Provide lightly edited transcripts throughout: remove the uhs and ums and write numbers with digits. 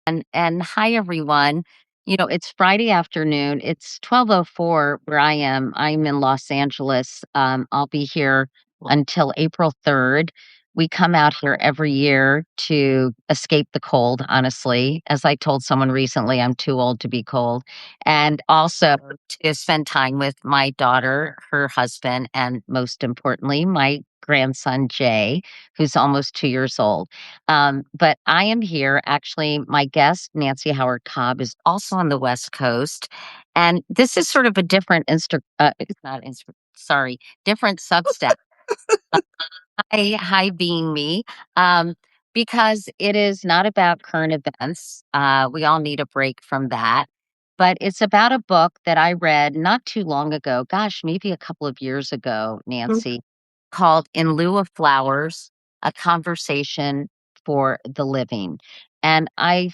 And hi everyone. It's Friday afternoon. It's 12:04 where I am. I'm in Los Angeles. I'll be here until April 3rd. We come out here every year to escape the cold, honestly. As I told someone recently, I'm too old to be cold. And also to spend time with my daughter, her husband, and most importantly, my grandson Jay, who's almost 2 years old. But I am here. Actually, my guest, Nancy Howard Cobb, is also on the West Coast. And this is sort of a different it's not Insta, sorry, different Substack. Hi, being me. Um, because it is not about current events. We all need a break from that. But it's about a book that I read not too long ago, gosh, maybe a couple of years ago, Nancy, called In Lieu of Flowers, A Conversation for the Living. And I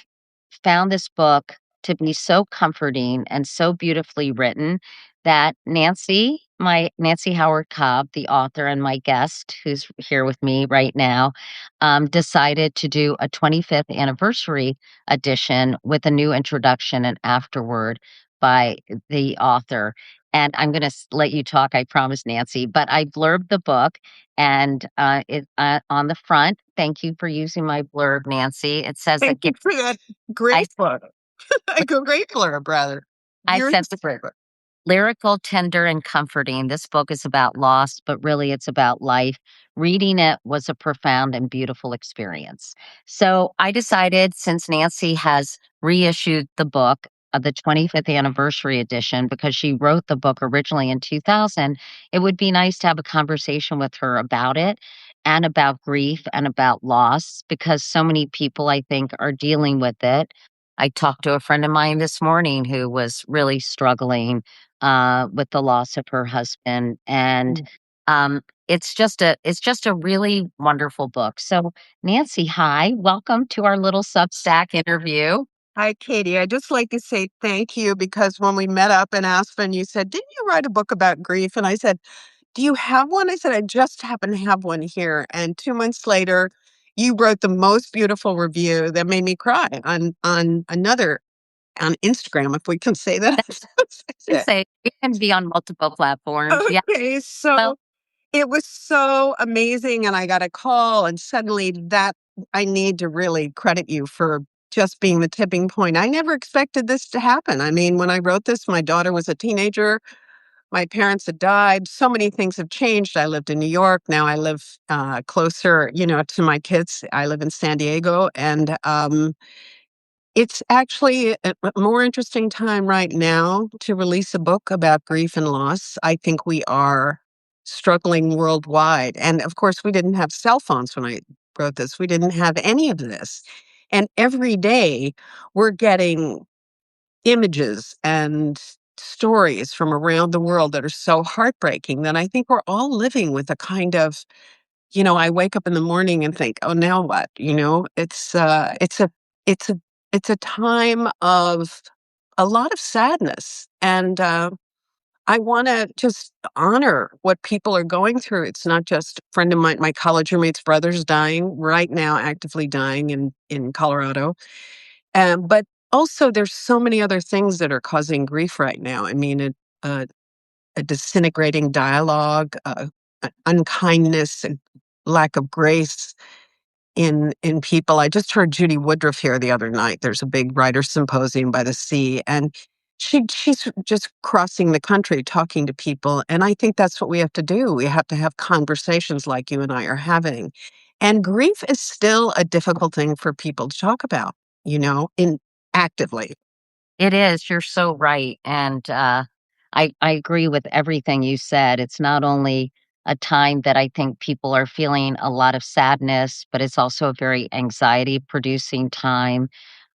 found this book to be so comforting and so beautifully written that Nancy Howard Cobb, the author and my guest who's here with me right now, decided to do a 25th anniversary edition with a new introduction and afterword by the author. And I'm going to let you talk, I promise, Nancy. But I blurbed the book, and on the front, thank you for using my blurb, Nancy. It says Thank you for that great blurb. A great blurb, rather. I Yours said is great. lyrical, tender, and comforting. This book is about loss, but really it's about life. Reading it was a profound and beautiful experience. So I decided, since Nancy has reissued the book of the 25th anniversary edition, because she wrote the book originally in 2000, it would be nice to have a conversation with her about it and about grief and about loss, because so many people, I think, are dealing with it. I talked to a friend of mine this morning who was really struggling with the loss of her husband, and it's just a really wonderful book. So, Nancy, hi, welcome to our little Substack interview. Hi, Katie. I'd just like to say thank you because when we met up in Aspen, you said, "Didn't you write a book about grief?" And I said, "Do you have one?" I said, "I just happen to have one here." And 2 months later, you wrote the most beautiful review that made me cry on Instagram, if we can say that. You say it can be on multiple platforms. Yeah. Okay, so Well, it was so amazing, and I got a call, and suddenly that I need to really credit you for just being the tipping point. I never expected this to happen. I mean, when I wrote this, my daughter was a teenager. My parents had died. So many things have changed. I lived in New York. Now I live closer, to my kids. I live in San Diego, and it's actually a more interesting time right now to release a book about grief and loss. I think we are struggling worldwide. And of course, we didn't have cell phones when I wrote this. We didn't have any of this. And every day we're getting images and stories from around the world that are so heartbreaking that I think we're all living with a kind of, I wake up in the morning and think, "Oh, now what?" It's a it's a time of a lot of sadness, and, I wanna just honor what people are going through. It's not just a friend of mine, my college roommate's brother's dying right now, actively dying in Colorado, but also there's so many other things that are causing grief right now. I mean, uh, a disintegrating dialogue, unkindness, and lack of grace in people. I just heard Judy Woodruff here the other night. There's a big writer symposium by the sea, and she's just crossing the country talking to people. And I think that's what we have to do. We have to have conversations like you and I are having. And grief is still a difficult thing for people to talk about, in actively. it is. You're so right. And I agree with everything you said. It's not only a time that I think people are feeling a lot of sadness, but it's also a very anxiety producing time.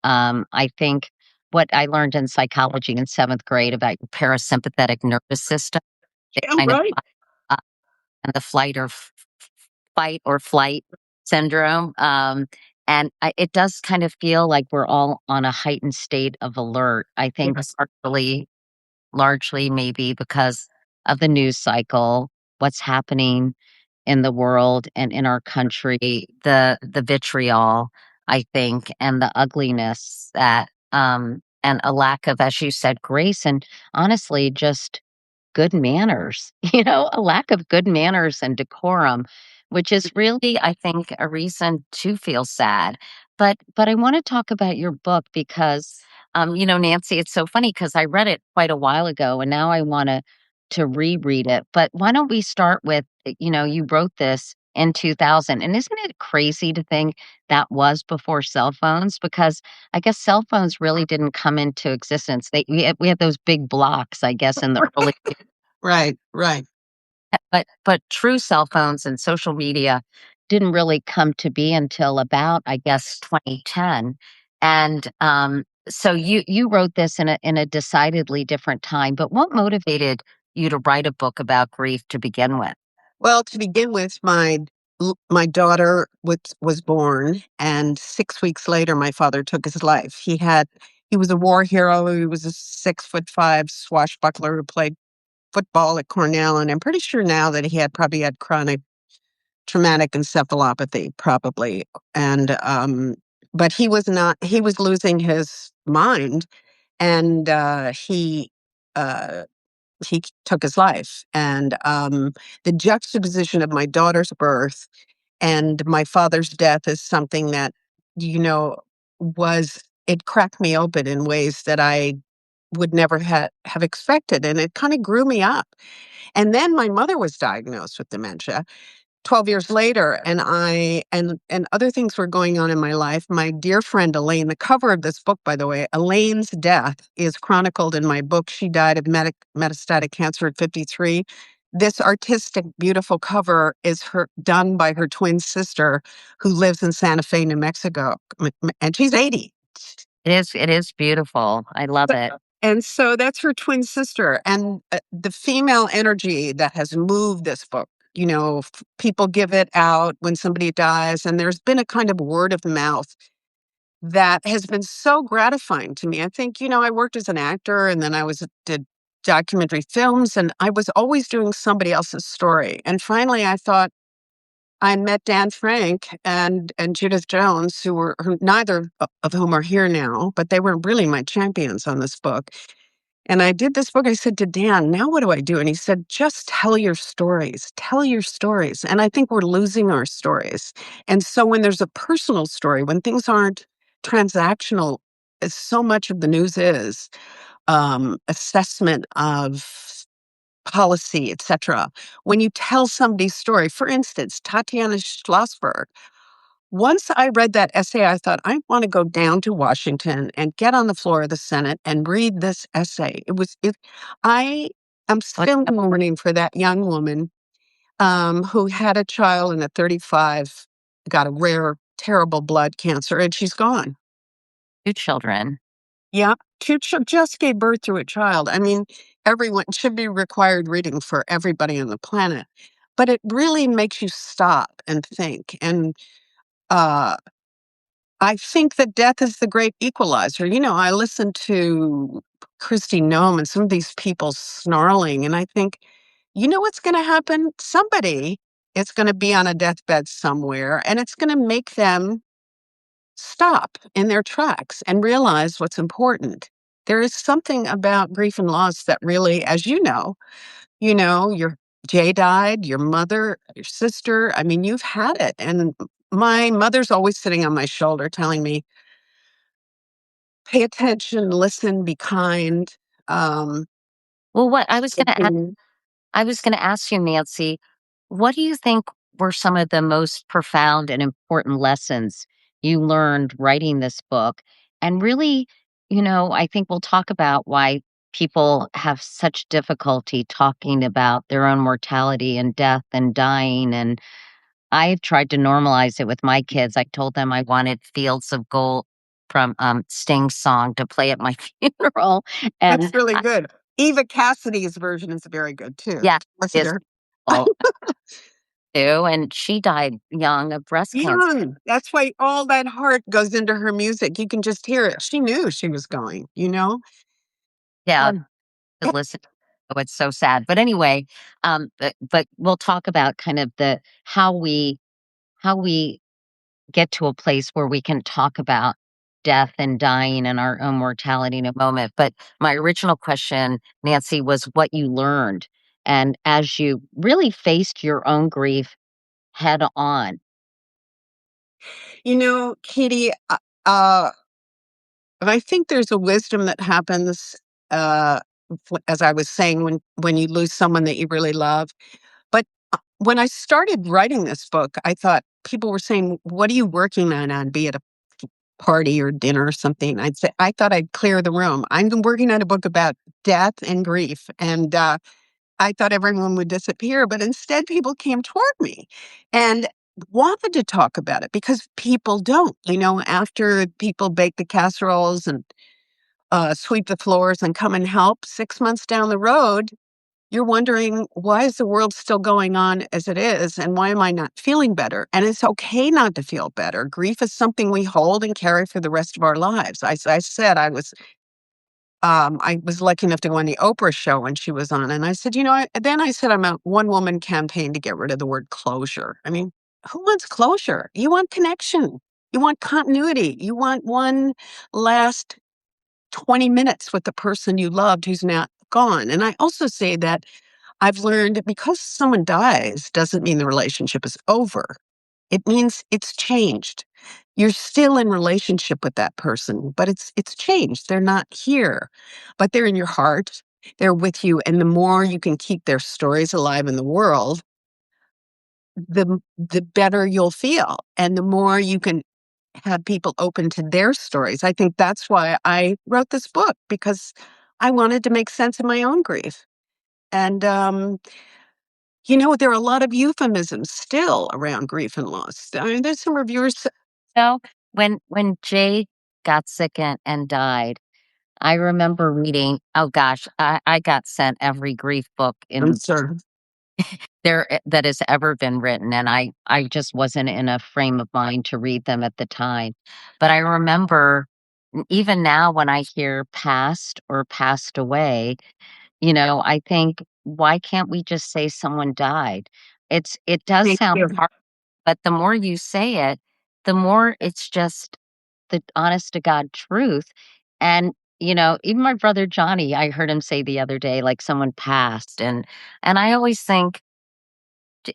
I think what I learned in psychology in seventh grade about your parasympathetic nervous system, it Yeah, kind of right. uh, and the fight or flight syndrome. And it does kind of feel like we're all on a heightened state of alert. I think Yes. partially, largely, maybe because of the news cycle, what's happening in the world and in our country, the vitriol. I think, and the ugliness that, and a lack of, as you said, grace and honestly, just good manners, a lack of good manners and decorum, which is really, I think, a reason to feel sad. But I want to talk about your book because, Nancy, it's so funny because I read it quite a while ago and now I want to reread it. But why don't we start with, you wrote this in 2000, and isn't it crazy to think that was before cell phones? Because I guess cell phones really didn't come into existence. We had those big blocks, I guess, in the early. Right, right. But true cell phones and social media didn't really come to be until about, I guess, 2010. And, so you wrote this in a decidedly different time, but what motivated you to write a book about grief to begin with? Well, to begin with, my daughter was born, and 6 weeks later, my father took his life. He was a war hero. He was a 6'5" swashbuckler who played football at Cornell, and I'm pretty sure now that he had probably had chronic traumatic encephalopathy, probably. And but he was not. He was losing his mind, and uh, took his life. And the juxtaposition of my daughter's birth and my father's death is something that, you know, was it cracked me open in ways that I would never have expected. And it kind of grew me up. And then my mother was diagnosed with dementia 12 years later, and other things were going on in my life. My dear friend Elaine, the cover of this book, by the way, Elaine's death is chronicled in my book. She died of metastatic cancer at 53. This artistic, beautiful cover is done by her twin sister who lives in Santa Fe, New Mexico, and she's 80. It is beautiful. I love it. And so that's her twin sister. And the female energy that has moved this book, people give it out when somebody dies. And there's been a kind of word of mouth that has been so gratifying to me. I think, I worked as an actor and then did documentary films, and I was always doing somebody else's story. And finally, I thought, I met Dan Frank and Judith Jones, neither of whom are here now, but they were really my champions on this book. And I did this book. I said to Dan, now what do I do? And he said, just tell your stories, tell your stories. And I think we're losing our stories. And so when there's a personal story, when things aren't transactional, as so much of the news is, assessment of policy, etc. When you tell somebody's story, for instance, Tatiana Schlossberg, once I read that essay, I thought, I want to go down to Washington and get on the floor of the Senate and read this essay. I am What still mourning for that young woman who had a child and at 35 got a rare, terrible blood cancer, and she's gone. two children. Yeah, just gave birth to a child. I mean, everyone should be required reading for everybody on the planet. But it really makes you stop and think. And uh, I think that death is the great equalizer. I listen to Christy Nome and some of these people snarling, and I think, what's going to happen? Somebody is going to be on a deathbed somewhere, and it's going to make them stop in their tracks and realize what's important. There is something about grief and loss that really, as your Jay died, your mother, your sister. I mean, you've had it. And my mother's always sitting on my shoulder telling me, pay attention, listen, be kind. Um, Well, what I was going to Mhm. I was going to ask you, Nancy, what do you think were some of the most profound and important lessons you learned writing this book? And really, I think we'll talk about why people have such difficulty talking about their own mortality and death and dying. And I've tried to normalize it with my kids. I told them I wanted Fields of Gold from Sting's song to play at my funeral. That's And really good. Eva Cassidy's version is very good too. yeah, Listen it to is. her. Too, and she died young of breast cancer. Young. That's why all that heart goes into her music. You can just hear it. She knew she was going. Yeah, Um, to listen. Oh, it's so sad. But anyway, but we'll talk about kind of the how we get to a place where we can talk about death and dying and our own mortality in a moment. But my original question, Nancy, was what you learned. And as you really faced your own grief head on. Katie, uh, I think there's a wisdom that happens, uh, as I was saying, when you lose someone that you really love. But when I started writing this book, I thought people were saying, "What are you working on?" Be it a party or dinner or something. I'd say, I thought I'd clear the room. I'm working on a book about death and grief. And I thought everyone would disappear, but instead people came toward me and wanted to talk about it because people don't. After people bake the casseroles and sweep the floors and come and help 6 months down the road, you're wondering, why is the world still going on as it is? And why am I not feeling better? And it's okay not to feel better. Grief is something we hold and carry for the rest of our lives. I said I was lucky enough to go on the Oprah show when she was on. And I said, then I said, I'm a one woman campaign to get rid of the word closure. I mean, who wants closure? You want connection. You want continuity. You want one last 20 minutes with the person you loved who's now gone. And I also say that I've learned because someone dies doesn't mean the relationship is over. It means it's changed. You're still in relationship with that person, but it's changed. They're not here, but they're in your heart. They're with you, and the more you can keep their stories alive in the world, the better you'll feel, and the more you can have people open to their stories. I think that's why I wrote this book because I wanted to make sense of my own grief. And there are a lot of euphemisms still around grief and loss. I mean, there's some reviewers. So when Jay got sick and died, I remember reading, oh gosh, I got sent every grief book I'm in sorry. that has ever been written, and I just wasn't in a frame of mind to read them at the time. But I remember even now when I hear passed or passed away, I think, why can't we just say someone died? It does Thank sound you. hard, but the more you say it, the more it's just the honest to God truth. And, even my brother Johnny, I heard him say the other day, like someone passed. And I always think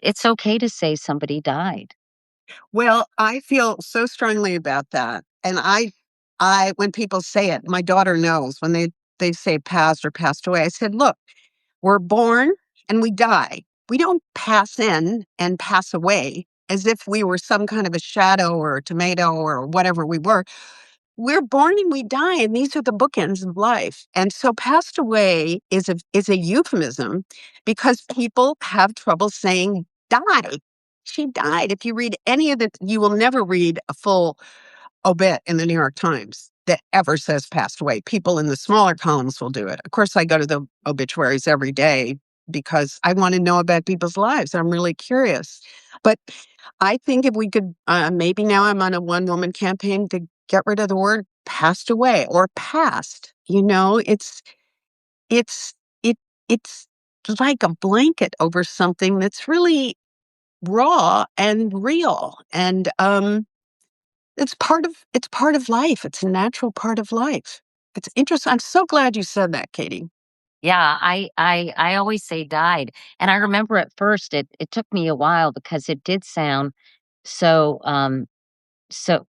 it's okay to say somebody died. Well, I feel so strongly about that. And when people say it, my daughter knows when they say passed or passed away. I said, look, we're born and we die. We don't pass in and pass away as if we were some kind of a shadow or a tomato or whatever we were. We're born and we die, and these are the bookends of life. And so passed away is a euphemism because people have trouble saying die. She died. If you read any of the, you will never read a full obit in the New York Times that ever says passed away. People in the smaller columns will do it. Of course, I go to the obituaries every day because I want to know about people's lives. I'm really curious. But I think if we could, maybe now I'm on a one woman campaign to get rid of the word passed away or past. It's, it, it's like a blanket over something that's really raw and real. And, it's part of life. It's a natural part of life. It's interesting. I'm so glad you said that, Katie. Yeah, I always say died. And I remember at first it took me a while because it did sound so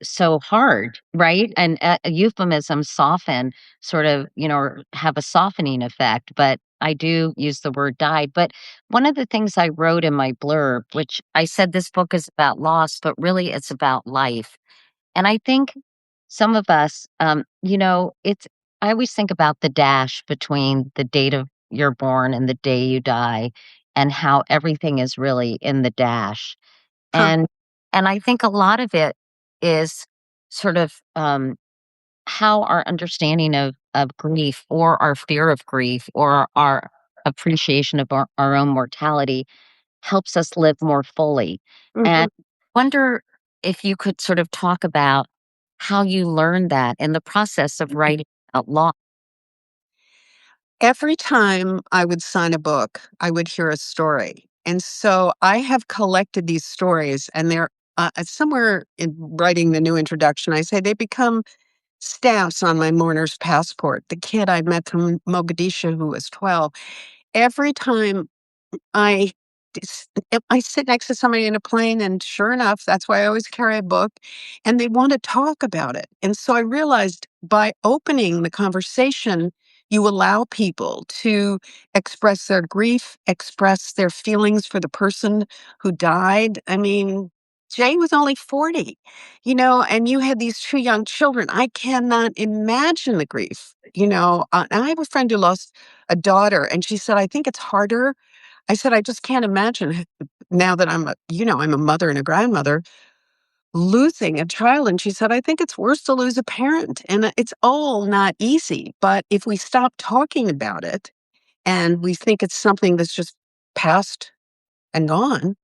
so hard, right? And euphemisms soften, sort of, or have a softening effect. But I do use the word died. But one of the things I wrote in my blurb, which I said this book is about loss, but really it's about life. And I think some of us, I always think about the dash between the date of you're born and the day you die, and how everything is really in the dash. Huh. And I think a lot of it is sort of, how our understanding of grief, or our fear of grief, or our appreciation of our own mortality helps us live more fully. And Mhm. wonder if you could sort of talk about how you learned that in the process of writing out law. Every time I would sign a book, I would hear a story. And so I have collected these stories, and they're somewhere in writing the new introduction, I say they become stamps on my mourner's passport. The kid I met from Mogadishu who was 12, every time I I sit next to somebody in a plane, and sure enough, that's why I always carry a book, and they want to talk about it. And so I realized by opening the conversation, you allow people to express their grief, express their feelings for the person who died. I mean, Jay was only 40, and you had these two young children. I cannot imagine the grief, and I have a friend who lost a daughter, and she said, I think it's harder. I said, "I just can't imagine now that I'm a mother and a grandmother, losing a child." And she said, "I think it's worse to lose a parent." And it's all not easy, but if we stop talking about it and we think it's something that's just past and gone,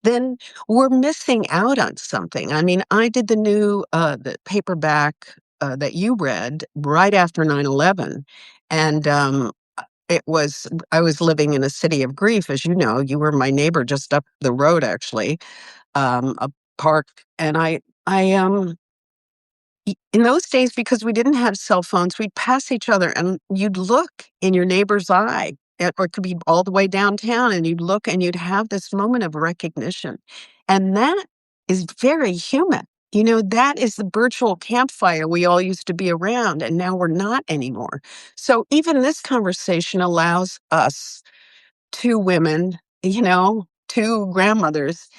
then we're missing out on something. I mean, I did the paperback, that you read right after 9/11, and, I was living in a city of grief, as you know. You were my neighbor just up the road, actually, a park, and in those days, because we didn't have cell phones, we'd pass each other, and you'd look in your neighbor's eye, or it could be all the way downtown, and you'd look, and you'd have this moment of recognition, and that is very human. That is the virtual campfire we all used to be around, and now we're not anymore. So even this conversation allows us, 2 women, 2 grandmothers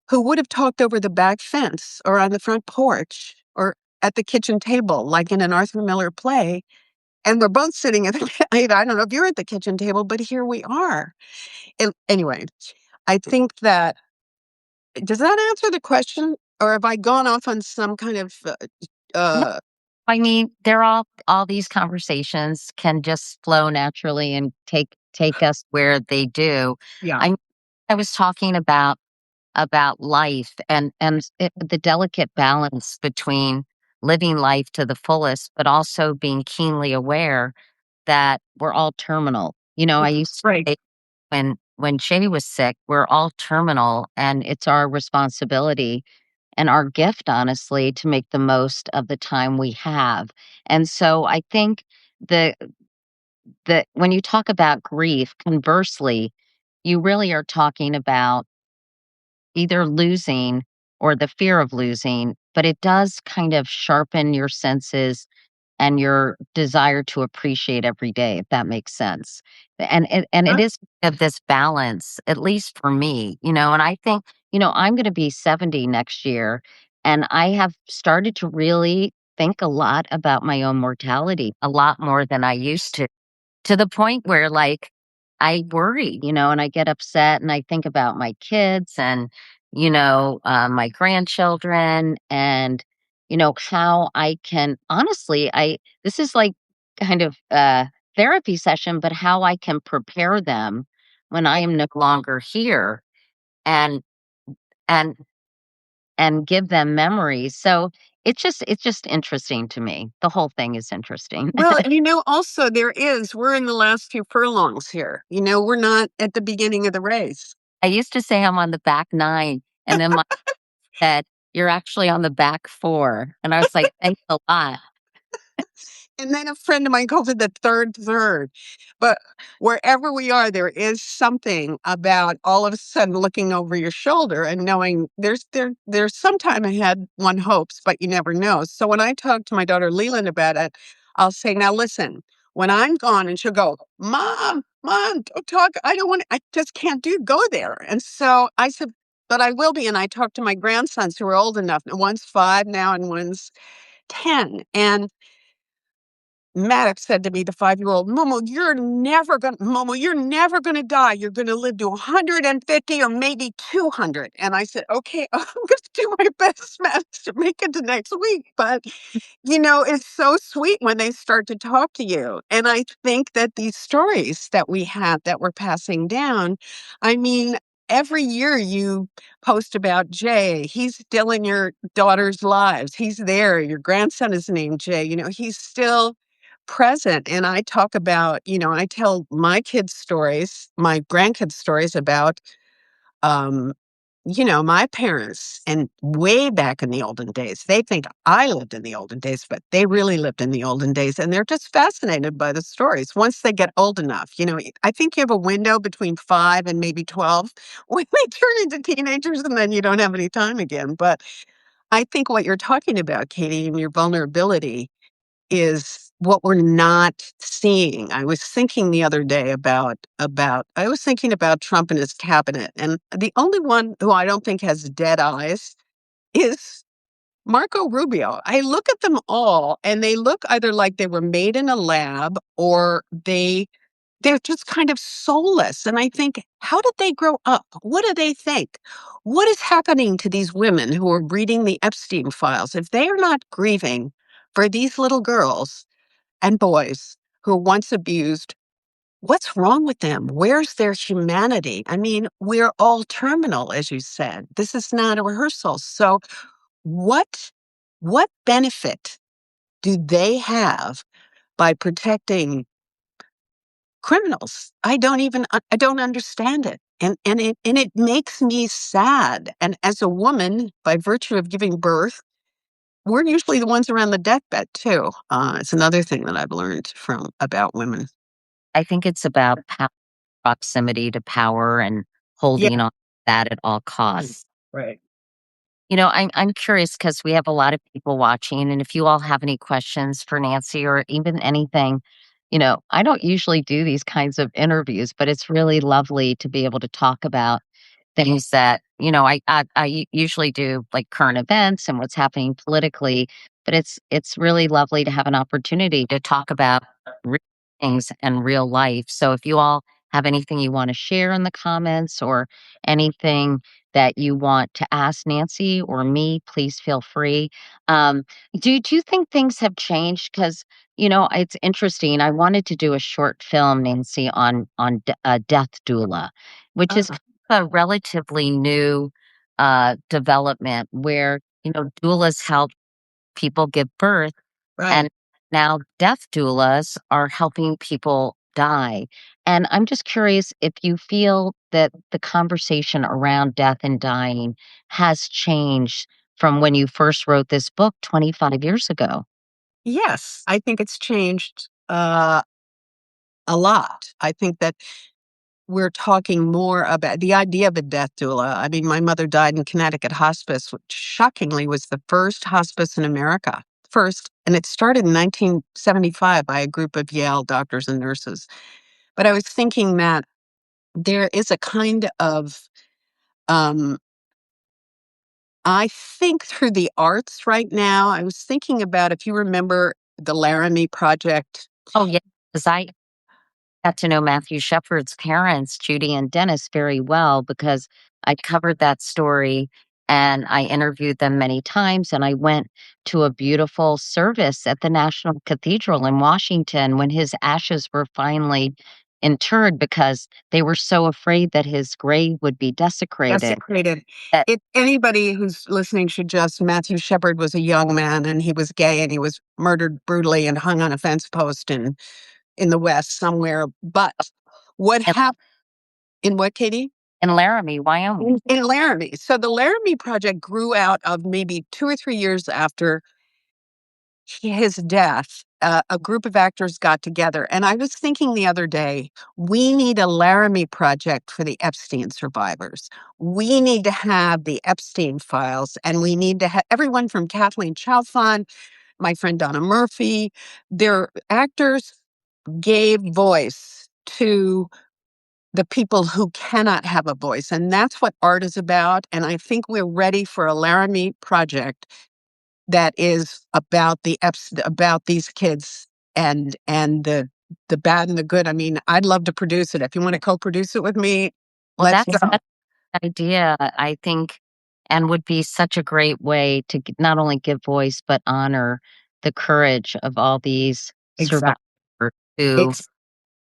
who would have talked over the back fence or on the front porch or at the kitchen table, like in an Arthur Miller play, and we're both sitting at the I don't know if you're at the kitchen table, but here we are. And anyway, I think that does that answer the question, or have I gone off on some kind of, No, uh I mean, they're all these conversations can just flow naturally and take us where they do. Yeah. I I was talking about life and the delicate balance between living life to the fullest, but also being keenly aware that we're all terminal. I used to Right. say when Shay was sick, we're all terminal, and it's our responsibility and our gift, honestly, to make the most of the time we have. And so I think the when you talk about grief, conversely, you really are talking about either losing or the fear of losing, but it does kind of sharpen your senses and your desire to appreciate every day, if that makes sense. And it Huh? is of this balance, at least for me, and I think, I'm gonna be 70 next year, and I have started to really think a lot about my own mortality, a lot more than I used to the point where, like, I worry, and I get upset and I think about my kids and, my grandchildren and, how I can honestly, this is like kind of a therapy session, but how I can prepare them when I am no longer here and, and, and give them memories. So it's just interesting to me. The whole thing is interesting. Well, also we're in the last few furlongs here. We're not at the beginning of the race. I used to say I'm on the back 9, and then my said, "You're actually on the back 4." And I was like, "Thanks a lot." And then a friend of mine calls it the third. But wherever we are, there is something about all of a sudden looking over your shoulder and knowing there's some time ahead, one hopes, but you never know. So when I talk to my daughter Leland about it, I'll say, "Now listen, when I'm gone," and she'll go, Mom, don't talk. I just can't go there." And so I said, "But I will be." And I talk to my grandsons who are old enough. One's 5 now and one's 10. And Maddox said to me, the 5-year-old, Momo, you're never gonna die. You're gonna live to 150 or maybe 200." And I said, "Okay, I'm gonna do my best, Maddox, to make it to next week." But it's so sweet when they start to talk to you. And I think that these stories that we have that we're passing down, I mean, every year you post about Jay. He's still in your daughter's lives. He's there. Your grandson is named Jay. He's still present. And I talk about, I tell my kids' stories, my grandkids' stories about um, my parents, and way back in the olden days, they think I lived in the olden days, but they really lived in the olden days. And they're just fascinated by the stories once they get old enough. I think you have a window between 5 and maybe 12 when they turn into teenagers, and then you don't have any time again. But I think what you're talking about, Katie, and your vulnerability is what we're not seeing. I was thinking the other day about I was thinking about Trump and his cabinet, and the only one who I don't think has dead eyes is Marco Rubio. I look at them all and they look either like they were made in a lab, or they're just kind of soulless. And I think, how did they grow up? What do they think? What is happening to these women who are reading the Epstein files? If they are not grieving for these little girls and boys who were once abused, what's wrong with them? Where's their humanity? I mean, we're all terminal, as you said. This is not a rehearsal. So what what benefit do they have by protecting criminals? I don't understand it. And it makes me sad. And as a woman, by virtue of giving birth, we're usually the ones around the deathbed too. It's another thing that I've learned from about women. I think it's about proximity to power and Yeah. holding on to that at all costs. Right. I'm curious because we have a lot of people watching, and if you all have any questions for Nancy or even anything, I don't usually do these kinds of interviews, but it's really lovely to be able to talk about things that usually do, like current events and what's happening politically, but it's really lovely to have an opportunity to talk about real things and real life. So if you all have anything you want to share in the comments, or anything that you want to ask Nancy or me, please feel free. um, do you think things have changed? Because it's interesting. I wanted to do a short film, Nancy, on death doula, which is Uh, a relatively new development where, doulas help people give birth, and right. now death doulas are helping people die. And I'm just curious if you feel that the conversation around death and dying has changed from when you first wrote this book 25 years ago. Yes, I think it's changed a lot. I think that we're talking more about the idea of a death doula. I mean, my mother died in Connecticut hospice, which shockingly was the first hospice in America. First, and it started in 1975 by a group of Yale doctors and nurses. But I was thinking that there is a kind of, um, I think through the arts right now, I was thinking about, if you remember the Laramie Project. Oh, yeah, because I got to know Matthew Shepard's parents, Judy and Dennis, very well because I covered that story and I interviewed them many times. And I went to a beautiful service at the National Cathedral in Washington when his ashes were finally interred, because they were so afraid that his grave would be desecrated. Desecrated. That Anybody who's listening should just Matthew Shepard was a young man, and he was gay, and he was murdered brutally and hung on a fence post in the West somewhere. But what in, happened in what, Katie? in Laramie, Wyoming. In Laramie. So the Laramie Project grew out of maybe 2 or 3 years after his death. A group of actors got together, and I was thinking the other day, we need a Laramie Project for the Epstein survivors. We need to have the Epstein files, and we need to have everyone from Kathleen Chalfant, my friend Donna Murphy. Their actors gave voice to the people who cannot have a voice, and that's what art is about. And I think we're ready for a Laramie Project that is about about these kids, and the bad and the good. I mean, I'd love to produce it. If you want to co-produce it with me, Well, let's that's go. such an idea, I think, and would be such a great way to not only give voice, but honor the courage of all these survivors Exactly. who Ex-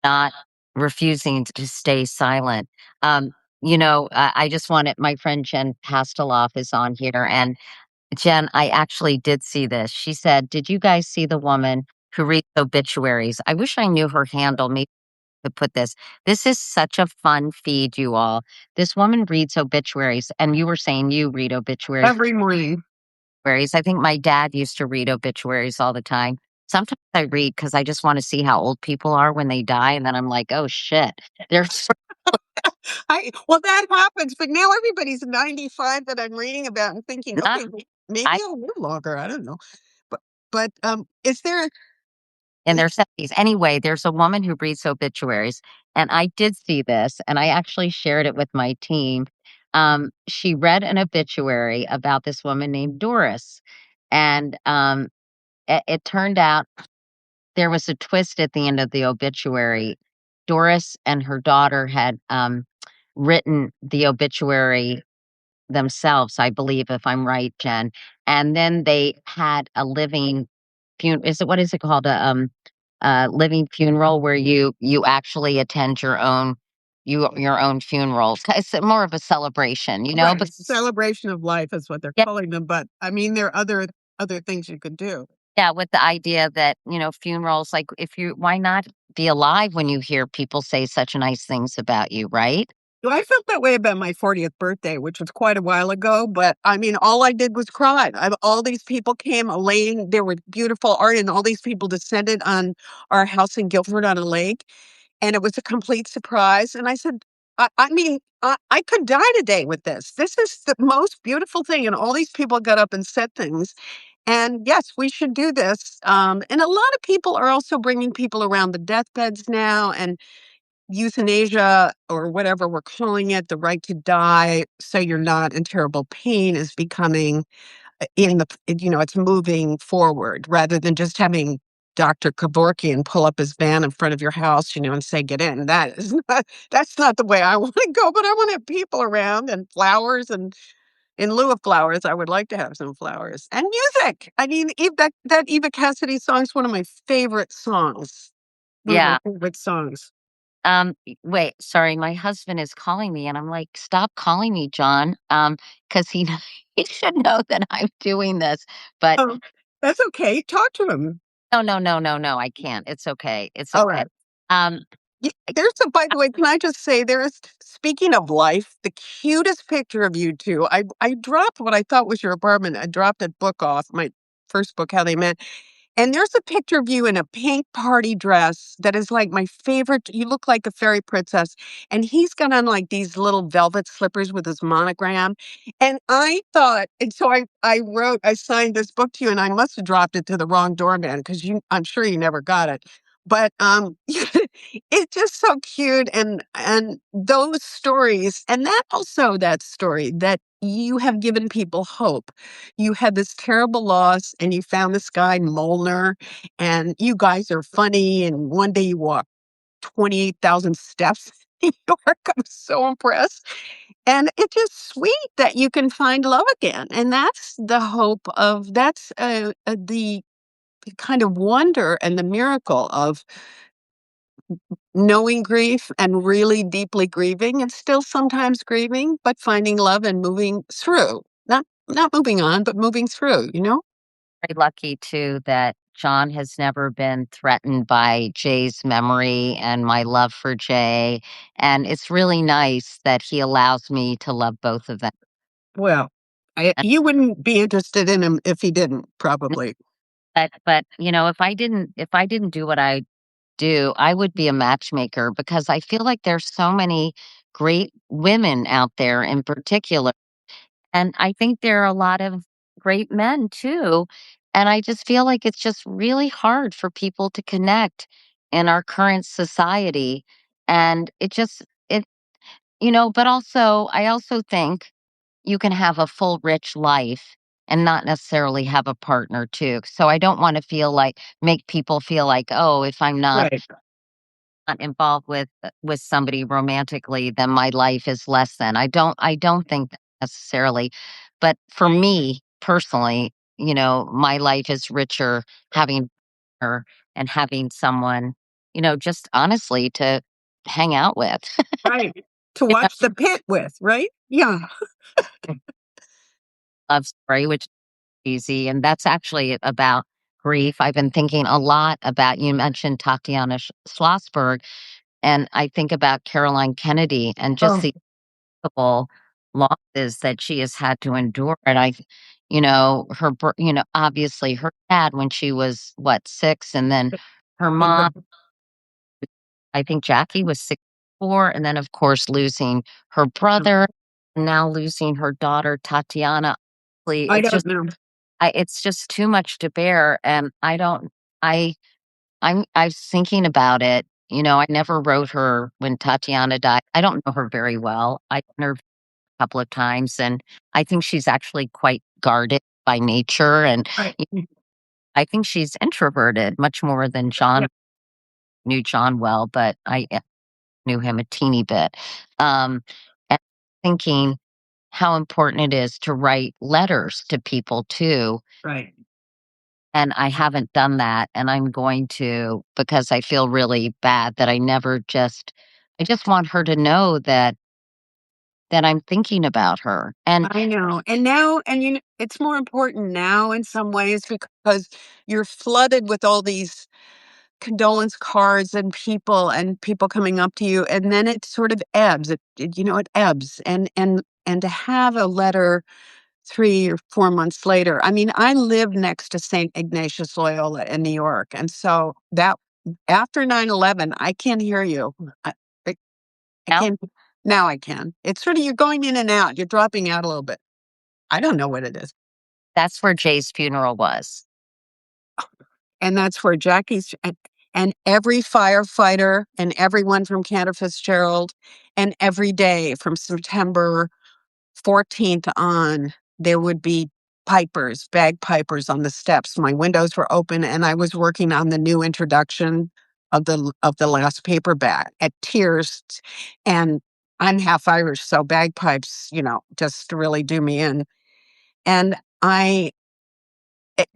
not refusing to stay silent. Um, I just wanted, my friend Jen Pasteloff is on here. And Jen, I actually did see this. She said, "Did you guys see the woman who reads obituaries? I wish I knew her handle. Maybe to put this. This is such a fun feed, you all. This woman reads obituaries, and you were saying you read obituaries. Every morning. I think my dad used to read obituaries all the time. Sometimes I read because I just want to see how old people are when they die, and then I'm like, oh shit, there's I well, that happens, but now everybody's 95 that I'm reading about and thinking, not. "Okay, maybe I I'll live longer." I don't know. But is there in their 70s. Anyway, there's a woman who reads obituaries, and I did see this, and I actually shared it with my team. She read an obituary about this woman named Doris, and it turned out there was a twist at the end of the obituary. Doris and her daughter had written the obituary themselves, I believe, if I'm right, Jen. And then they had a living is it what is it called? A living funeral where you actually attend your own funeral. It's more of a celebration, you know, but right, celebration of life is what they're yeah, calling them, but, I mean, there are other things you could do. yeah, with the idea that, funerals, like if you why not be alive when you hear people say such nice things about you, right? Well, I felt that way about my 40th birthday, which was quite a while ago, but, I mean, all I did was cry. All these people came laying there were beautiful art, and all these people descended on our house in Guilford on a lake, and it was a complete surprise, and I said, I mean, I could die today with this. This is the most beautiful thing," and all these people got up and said things, and yes, we should do this, and a lot of people are also bringing people around the deathbeds now, and euthanasia or whatever we're calling it, the right to die so you're not in terrible pain is becoming it's moving forward rather than just having Dr. Kevorkian pull up his van in front of your house, and say, get in. That's not the way I want to go, but I want to have people around and flowers. And in lieu of flowers, I would like to have some flowers and music. I mean, that Eva Cassidy song is one of my favorite songs. One of my Yeah. favorite songs. Wait, sorry, my husband is calling me and I'm like, "Stop calling me, John." Because he he should know that I'm doing this. But Oh, that's okay. Talk to him. no, no, no, no, no, I can't. It's okay. It's All okay. right. Um, There's a by the way, can I just say there is speaking of life, the cutest picture of you 2. I dropped what I thought was your apartment. I dropped a book off, my first book, How They Met, and there's a picture of you in a pink party dress that is like my favorite. You look like a fairy princess. And he's got on like these little velvet slippers with his monogram. And I thought, and so I signed this book to you, and I must have dropped it to the wrong doorman because I'm sure you never got it. But it's just so cute and those stories and that story that you have given people hope. You had this terrible loss and you found this guy Molnar and you guys are funny and one day you walk 28,000 steps in New York. I was so impressed. And it's just sweet that you can find love again. And that's the hope of the kind of wonder and the miracle of knowing grief and really deeply grieving and still sometimes grieving, but finding love and moving through. Not moving on, but moving through, you know? very lucky too that John has never been threatened by Jay's memory and my love for Jay. And it's really nice that he allows me to love both of them. Well, you wouldn't be interested in him if he didn't, probably. But if I didn't do what I do, I would be a matchmaker because I feel like there's so many great women out there in particular. And I think there are a lot of great men too. And I just feel like it's just really hard for people to connect in our current society. And but also, I also think you can have a full, rich life and not necessarily have a partner too. So I don't want to make people feel like, oh, if I'm Right. not involved with somebody romantically, then my life is less than. I don't think that necessarily. But for me personally, my life is richer having her and having someone, just honestly to hang out with. Right. To watch The Pit with, right? Yeah. Love story, which is easy. And that's actually about grief. I've been thinking a lot about you mentioned Tatiana Schlossberg. And I think about Caroline Kennedy and just Oh, the multiple losses that she has had to endure. And obviously her dad when she was what, 6, and then her and mom, I think Jackie was 64, and then of course losing her brother, and now losing her daughter Tatiana. I It's don't just know. it's just too much to bear, and I I was thinking about it. I never wrote her when Tatiana died. I don't know her very well. I met her a couple of times, and I think she's actually quite guarded by nature, and Right. y I think she's introverted much more than Yeah. John. Knew John well, but I knew him a teeny bit. Um, and thinking how important it is to write letters to people too, Right. and I haven't done that, and I'm going to because I feel really bad that I just want her to know that I'm thinking about her, and I know. And now, it's more important now in some ways because you're flooded with all these condolence cards and people coming up to you, and then it sort of ebbs. It ebbs. And to have a letter 3 or 4 months later. I mean, I live next to St. Ignatius Loyola in New York, and so that after 9/11, I can't hear you. I I now can't. Now I can. It's sort of you're going in and out. You're dropping out a little bit. I don't know what it is. that's where Jay's funeral was. And that's where and every firefighter and everyone from Cantor Fitzgerald and every day from September 14th on, there would be bagpipers on the steps. My windows were open and I was working on the new introduction of the last paperback at Tears. And I'm half Irish, so bagpipes, just really do me in. And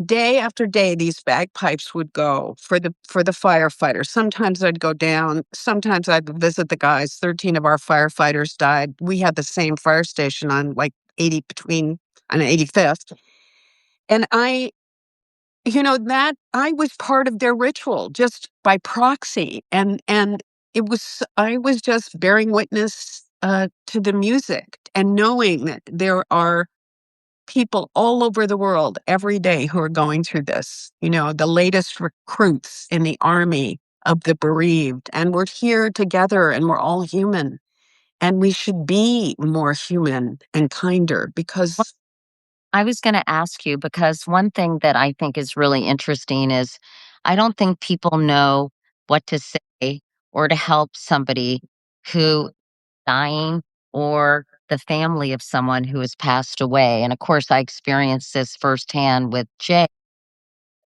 day after day, these bagpipes would go for the firefighters. Sometimes I'd go down. Sometimes I'd visit the guys. 13 of our firefighters died. We had the same fire station on like 80 between on 85th, and that I was part of their ritual just by proxy, and I was just bearing witness to the music and knowing that there are people all over the world every day who are going through this, the latest recruits in the army of the bereaved. And we're here together and we're all human. And we should be more human and kinder because I was gonna ask you because one thing that I think is really interesting is I don't think people know what to say or to help somebody who dying or the family of someone who has passed away. And of course, I experienced this firsthand with Jay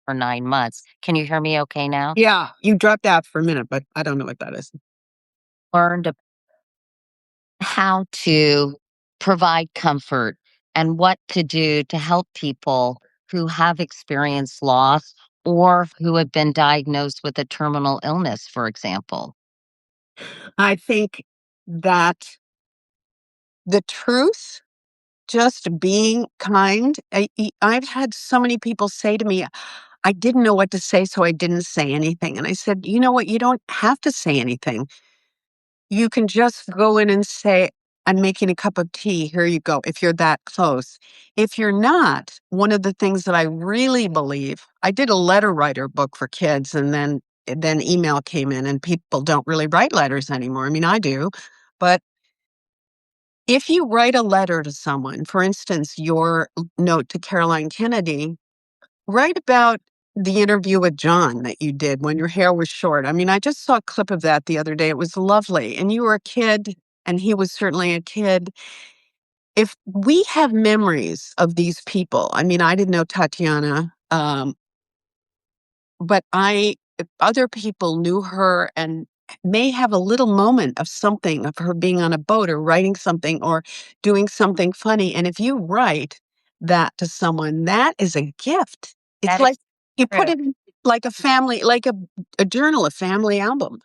for 9 months. Can you hear me okay now? yeah, you dropped out for a minute, but I don't know what that is. Learned how to provide comfort and what to do to help people who have experienced loss or who have been diagnosed with a terminal illness, for example. I think that the truth, just being kind. I've had so many people say to me, I didn't know what to say, so I didn't say anything. And I said, you know what? You don't have to say anything. You can just go in and say, I'm making a cup of tea. Here you go. If you're that close. If you're not, one of the things that I really believe, I did a letter writer book for kids, and then email came in, and people don't really write letters anymore. I mean, I do, but if you write a letter to someone, for instance, your note to Caroline Kennedy, write about the interview with John that you did when your hair was short. I mean, I just saw a clip of that the other day. It was lovely. And you were a kid, and he was certainly a kid. If we have memories of these people, I mean, I didn't know Tatiana, but if other people knew her and may have a little moment of something of her being on a boat or writing something or doing something funny. And if you write that to someone, that is a gift. It's That is like you put true. it in like a family, like a journal, a family album.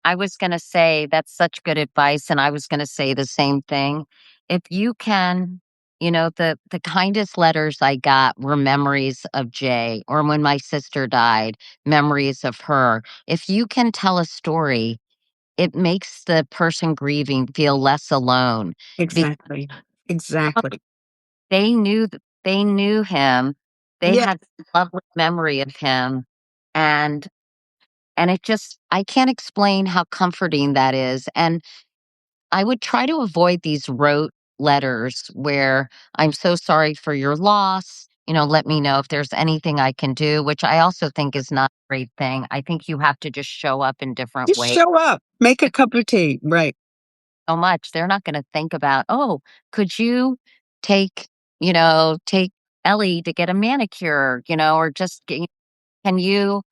I was going to say that's such good advice, and I was going to say the same thing. If you can, the kindest letters I got were memories of Jay, or when my sister died, memories of her. If you can tell a story it makes the person grieving feel less alone because Exactly. Exactly. they knew him. They Yeah. had a lovely memory of him, and it just I can't explain how comforting that is, and I would try to avoid these rote letters where "I'm so sorry for your loss," "Let me know if there's anything I can do," which I also think is not a great thing. I think you have to just show up in different Just ways show up. Make a cup of tea. Right. so much. They're not gonna think about, "Oh, could you take, take Ellie to get a manicure," or just, "Can you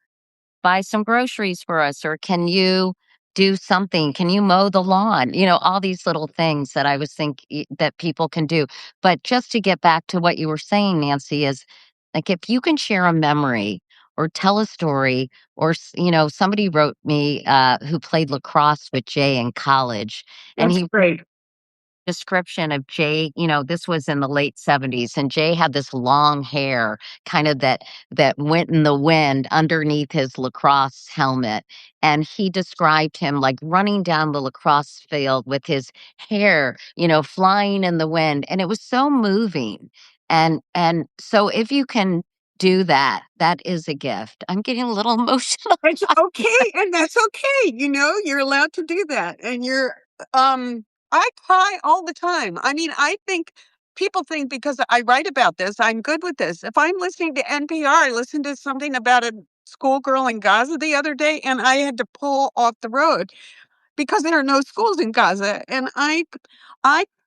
buy some groceries for us," or "Can you do something? Can you mow the lawn?" All these little things that I was that people can do. But just to get back to what you were saying, Nancy, is like if you can share a memory or tell a story, or somebody wrote me who played lacrosse with Jay in college, and That's he great. description of Jay, this was in the late 70s, and Jay had this long hair kind of that went in the wind underneath his lacrosse helmet. And he described him like running down the lacrosse field with his hair, flying in the wind. And it was so moving. And so if you can do that, that is a gift. I'm getting a little emotional. It's okay, and that's okay, you're allowed to do that, and I cry all the time. I mean, I think people think because I write about this, I'm good with this. If I'm listening to NPR, I listened to something about a schoolgirl in Gaza the other day, and I had to pull off the road because there are no schools in Gaza, and I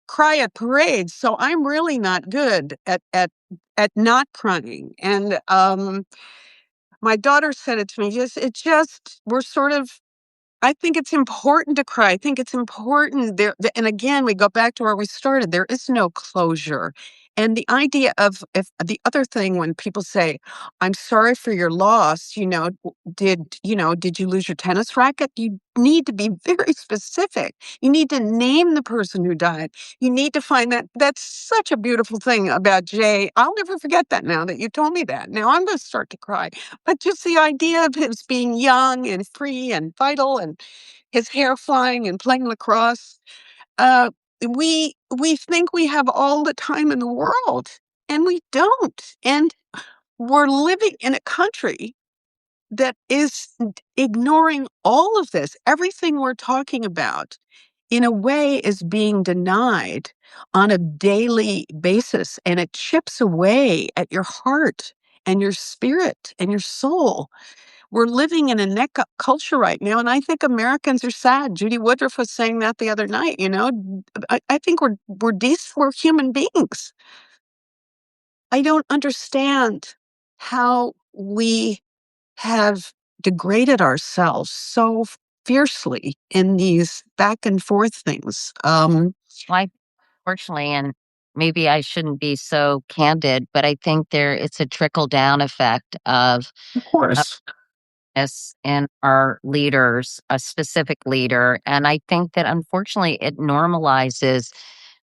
cry at parades, so I'm really not good at not crying, and, my daughter said it to me, we're sort of I think it's important to cry. I think it's important and again, we go back to where we started. There is no closure. And the idea of if the other thing when people say, "I'm sorry for your loss," did you lose your tennis racket? You need to be very specific. You need to name the person who died. You need to find that's such a beautiful thing about Jay. I'll never forget that now that you told me that. Now I'm going to start to cry. But just the idea of his being young and free and vital and his hair flying and playing lacrosse, uh, we think we have all the time in the world, and we don't. And we're living in a country that is ignoring all of this. Everything we're talking about, in a way, is being denied on a daily basis, and it chips away at your heart and your spirit and your soul. We're living in a neck up culture right now, and I think Americans are sad. Judy Woodruff was saying that the other night, I think we're human beings. I don't understand how we have degraded ourselves so fiercely in these back and forth things. Well, fortunately, and maybe I shouldn't be so candid, but I think it's a trickle down effect Of of course. this in our leaders, a specific leader. And I think that unfortunately it normalizes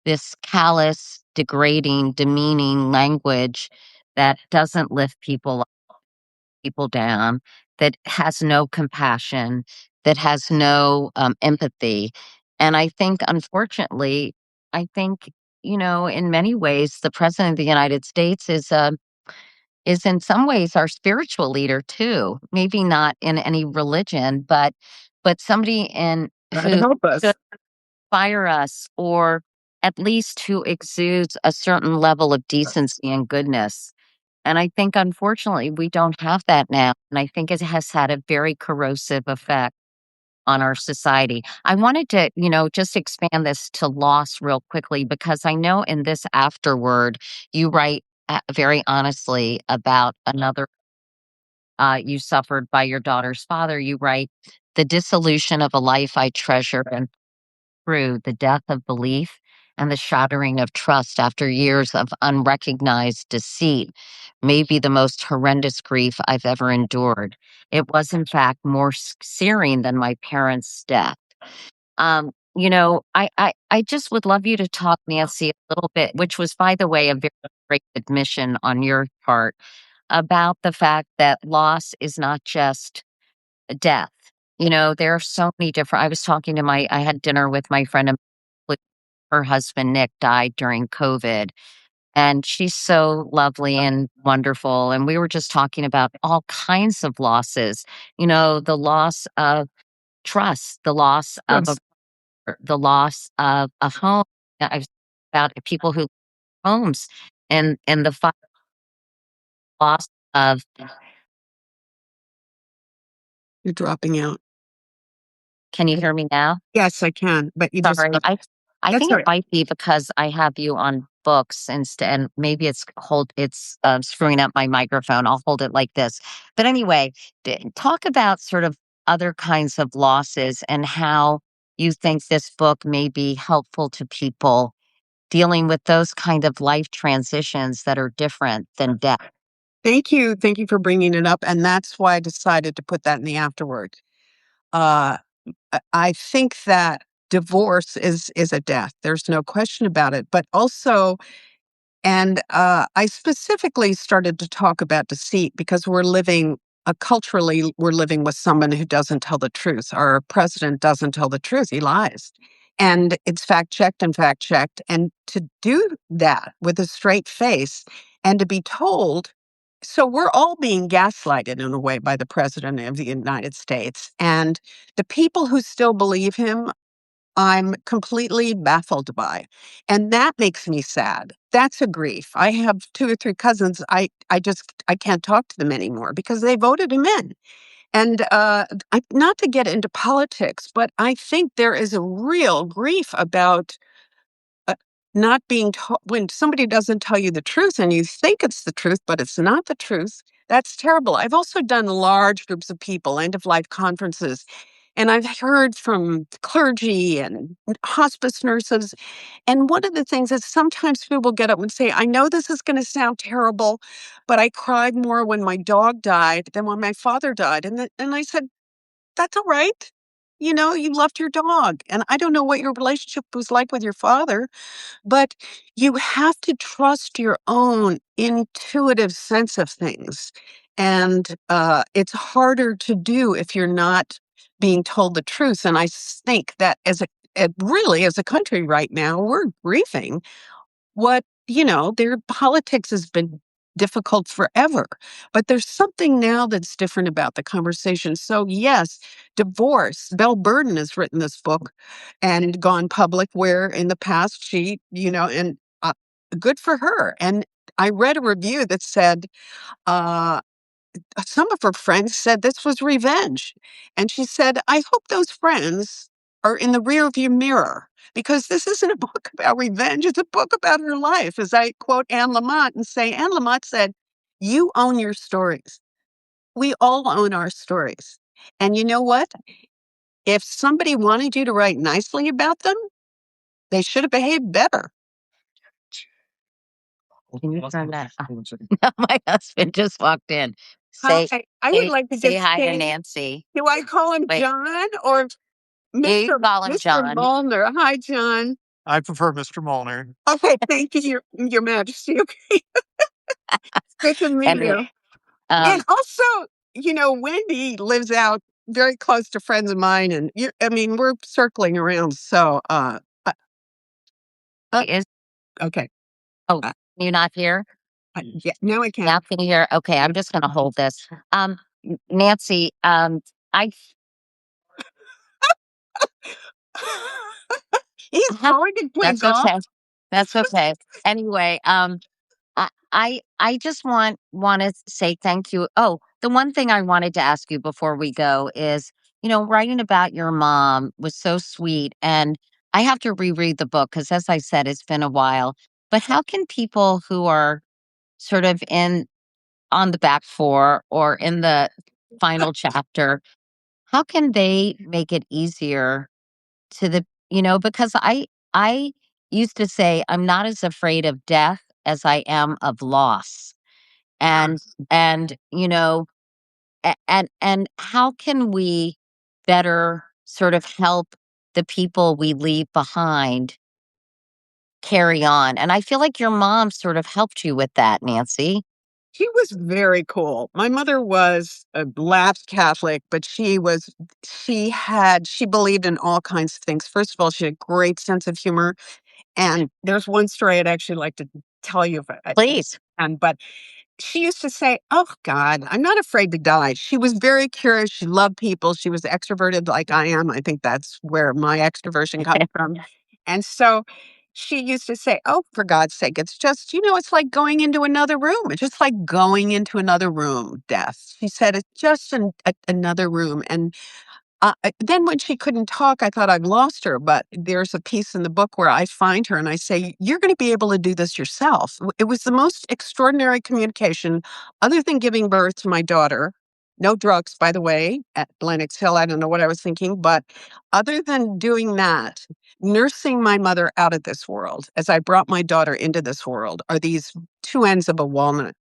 this callous, degrading, demeaning language that doesn't lift people down, that has no compassion, that has no empathy. And I think, unfortunately, I think, in many ways, the president of the United States is in some ways our spiritual leader too. Maybe not in any religion, but somebody in God who help should us. inspire us, or at least who exudes a certain level of decency and goodness. And I think, unfortunately, we don't have that now, and I think it has had a very corrosive effect on our society. I wanted to, just expand this to loss real quickly because I know in this afterword, you write very honestly about another you suffered by your daughter's father. You write, "The dissolution of a life I treasure and through the death of belief and the shattering of trust after years of unrecognized deceit may be the most horrendous grief I've ever endured. It was, in fact, more searing than my parents' death." I just would love you to talk, Nancy, a little bit, which was, by the way, a very great admission on your part, about the fact that loss is not just death. There are so many different. I had dinner with my friend, and her husband, Nick, died during COVID. And she's so lovely and wonderful. And we were just talking about all kinds of losses, the loss of trust, Yes. the loss of a home. I've about people who homes and the loss of. You're dropping out. Can you hear me now? Yes, I can, but you just Sorry. I that's think all it right. might be because I have you on books instead, and maybe it's screwing up my microphone. I'll hold it like this. But anyway, talk about sort of other kinds of losses and how you think this book may be helpful to people dealing with those kind of life transitions that are different than death. Thank you. Thank you for bringing it up, and that's why I decided to put that in the afterword. Uh, I think that divorce is a death. There's no question about it, but also I specifically started to talk about deceit because culturally, we're living with someone who doesn't tell the truth. Our president doesn't tell the truth. He lies. And it's fact checked and fact checked. And to do that with a straight face and to be told, so we're all being gaslighted in a way by the president of the United States. And the people who still believe him, I'm completely baffled by, and that makes me sad. That's a grief. I have 2 or 3 cousins, I can't talk to them anymore because they voted him in, and, I not to get into politics, but I think there is a real grief about uh, not being told when somebody doesn't tell you the truth and you think it's the truth, but it's not the truth. That's terrible. I've also done large groups of people, end of life conferences, and I've heard from clergy and hospice nurses. And one of the things is sometimes people get up and say, I know this is going to sound terrible, but I cried more when my dog died than when my father died. And I said, that's all right. You loved your dog. And I don't know what your relationship was like with your father, but you have to trust your own intuitive sense of things. And it's harder to do if you're not being told the truth. And think that really, as a country right now, we're grieving their politics has been difficult forever, but there's something now that's different about the conversation. So yes, divorce. Belle Burden has written this book and gone public where in the past and good for her. And I read a review that said, uh, some of her friends said this was revenge. And she said, I hope those friends are in the rearview mirror because this isn't a book about revenge. It's a book about her life. As I quote Anne Lamott and say, Anne Lamott said, you own your stories. We all own our stories. And you know what? If somebody wanted you to write nicely about them, they should have behaved better. Can you turn that on? No, my husband just walked in. Hi, Say I would say like to say just hi to say, Nancy. do I call him Wait, John or you Mr. call him Mr. John. Molnar? Hi, John. I prefer Mr. Molnar. Okay, thank you, your Majesty. Okay, good to meet And you. And um also, Wendy lives out very close to friends of mine, and I mean, we're circling around. So, is okay, oh, uh, you're not here? yeah, now I Now can. can you hear? Okay, I'm just gonna hold this. Nancy, I He's going to play that's golf. okay. That's okay. Anyway, I just want to say thank you. Oh, the one thing I wanted to ask you before we go is, writing about your mom was so sweet, and I have to reread the book because, as I said, it's been a while. But how can people who are sort of in on the back four or in the final chapter, how can they make it easier to because I used to say I'm not as afraid of death as I am of loss. And and and how can we better sort of help the people we leave behind carry on? And I feel like your mom sort of helped you with that, Nancy. She was very cool. My mother was a lapsed Catholic, but she believed in all kinds of things. First of all, she had a great sense of humor. And there's one story I'd actually like to tell you, Please. but she used to say, "Oh God, I'm not afraid to die." She was very curious. She loved people. She was extroverted like I am. I think that's where my extroversion comes from. And so she used to say, "Oh, for God's sake, it's just, it's like going into another room. It's just like going into another room, death." She said, "It's just another room." And then when she couldn't talk, I thought I'd lost her, but there's a piece in the book where I find her and I say, "You're gonna be able to do this yourself." It was the most extraordinary communication other than giving birth to my daughter. No drugs, by the way, at Lenox Hill. I don't know what I was thinking, but other than doing that, nursing my mother out of this world as I brought my daughter into this world are these two ends of a walnut.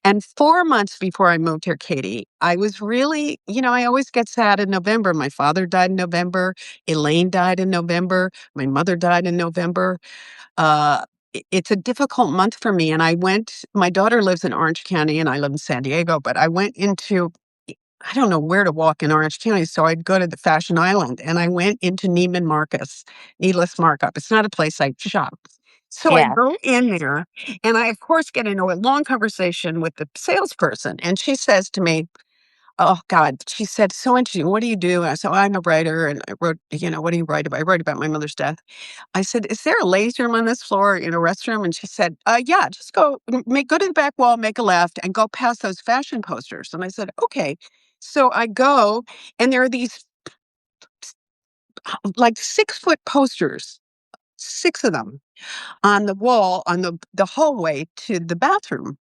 And 4 months before I moved here, Katie, I was really, I always get sad in November. My father died in November. Elaine died in November. My mother died in November. It's a difficult month for me. And my daughter lives in Orange County and I live in San Diego, but I went into, I don't know where to walk in Orange County. So I'd go to the Fashion Island and I went into Neiman Marcus, needless markup. It's not a place I shop. So I Yeah. go in there and I, of course, get into a long conversation with the salesperson. And she says to me, "Oh, God," she said, "so interesting. What do you do?" And I said, "Oh, I'm a writer." And I wrote, "What do you write about?" I write about my mother's death. I said, "Is there a ladies' room on this floor in a restroom?" And she said, "Yeah, just go to the back wall, make a left, and go past those fashion posters." And I said, "Okay." So I go, and there are these like 6-foot posters, six of them on the wall on the hallway to the bathroom.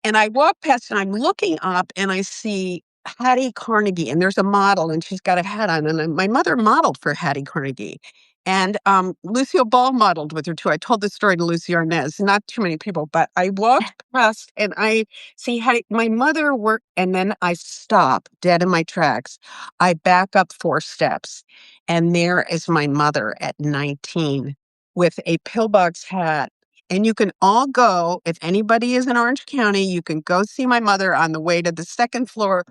And I walk past and I'm looking up and I see Hattie Carnegie and there's a model and she's got a hat on and my mother modeled for Hattie Carnegie. And Lucille Ball modeled with her too. I told this story to Lucy Arnaz, not too many people, but I walked past and I see Hattie, my mother worked, and then I stop dead in my tracks. I back up 4 steps and there is my mother at 19 with a pillbox hat. And you can all go, if anybody is in Orange County, you can go see my mother on the way to the second floor